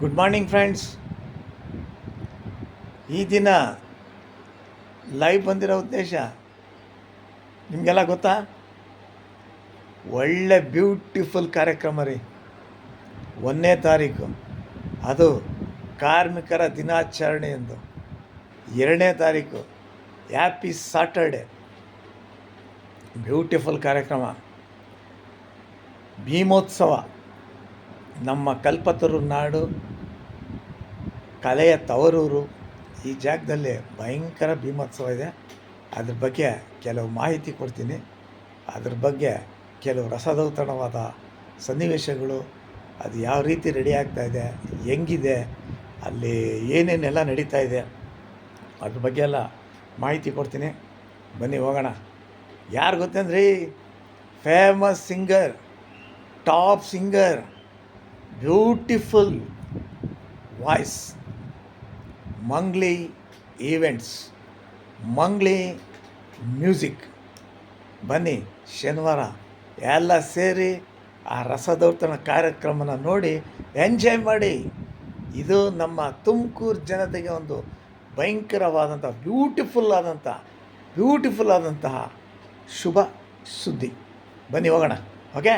Good morning friends. ಈ ದಿನ live ಬಂದಿರೋ ಉದ್ದೇಶ ನಿಮಗೆಲ್ಲ ಗೊತ್ತಾ? ಒಳ್ಳೆ ಬ್ಯೂಟಿಫುಲ್ ಕಾರ್ಯಕ್ರಮ ರೀ. 1ನೇ ತಾರೀಕು ಅದು ಕಾರ್ಮಿಕರ ದಿನಾಚರಣೆ ಎಂದು. 2ನೇ ತಾರೀಕು ಹ್ಯಾಪಿ ಸಾಟರ್ಡೆ, ಬ್ಯೂಟಿಫುಲ್ ಕಾರ್ಯಕ್ರಮ. ಭೀಮೋತ್ಸವ, ನಮ್ಮ ಕಲ್ಪತರು ನಾಡು, ಕಲೆಯ ತವರೂರು. ಈ ಜಾಗದಲ್ಲಿ ಭಯಂಕರ ಭೀಮೋತ್ಸವ ಇದೆ. ಅದ್ರ ಬಗ್ಗೆ ಕೆಲವು ಮಾಹಿತಿ ಕೊಡ್ತೀನಿ. ಅದ್ರ ಬಗ್ಗೆ ಕೆಲವು ರಸದೌತಣವಾದ ಸನ್ನಿವೇಶಗಳು, ಅದು ಯಾವ ರೀತಿ ರೆಡಿ ಆಗ್ತಾಯಿದೆ, ಹೆಂಗಿದೆ, ಅಲ್ಲಿ ಏನೇನೆಲ್ಲ ನಡೀತಾ ಇದೆ, ಅದ್ರ ಬಗ್ಗೆ ಎಲ್ಲ ಮಾಹಿತಿ ಕೊಡ್ತೀನಿ. ಬನ್ನಿ ಹೋಗೋಣ. ಯಾರು ಗೊತ್ತಂದ್ರಿ? Famous singer, top singer, beautiful voice, Mangli events, Mangli music. ಬನ್ನಿ, ಶನಿವಾರ ಎಲ್ಲ ಸೇರಿ ಆ ರಸದೌತಣ ಕಾರ್ಯಕ್ರಮನ ನೋಡಿ ಎಂಜಾಯ್ ಮಾಡಿ. ಇದು ನಮ್ಮ ತುಮಕೂರು ಜನತೆಗೆ ಒಂದು ಭಯಂಕರವಾದಂಥ ಬ್ಯೂಟಿಫುಲ್ ಆದಂತಹ ಶುಭ ಸುದ್ದಿ. ಬನ್ನಿ ಹೋಗೋಣ. ಓಕೆ.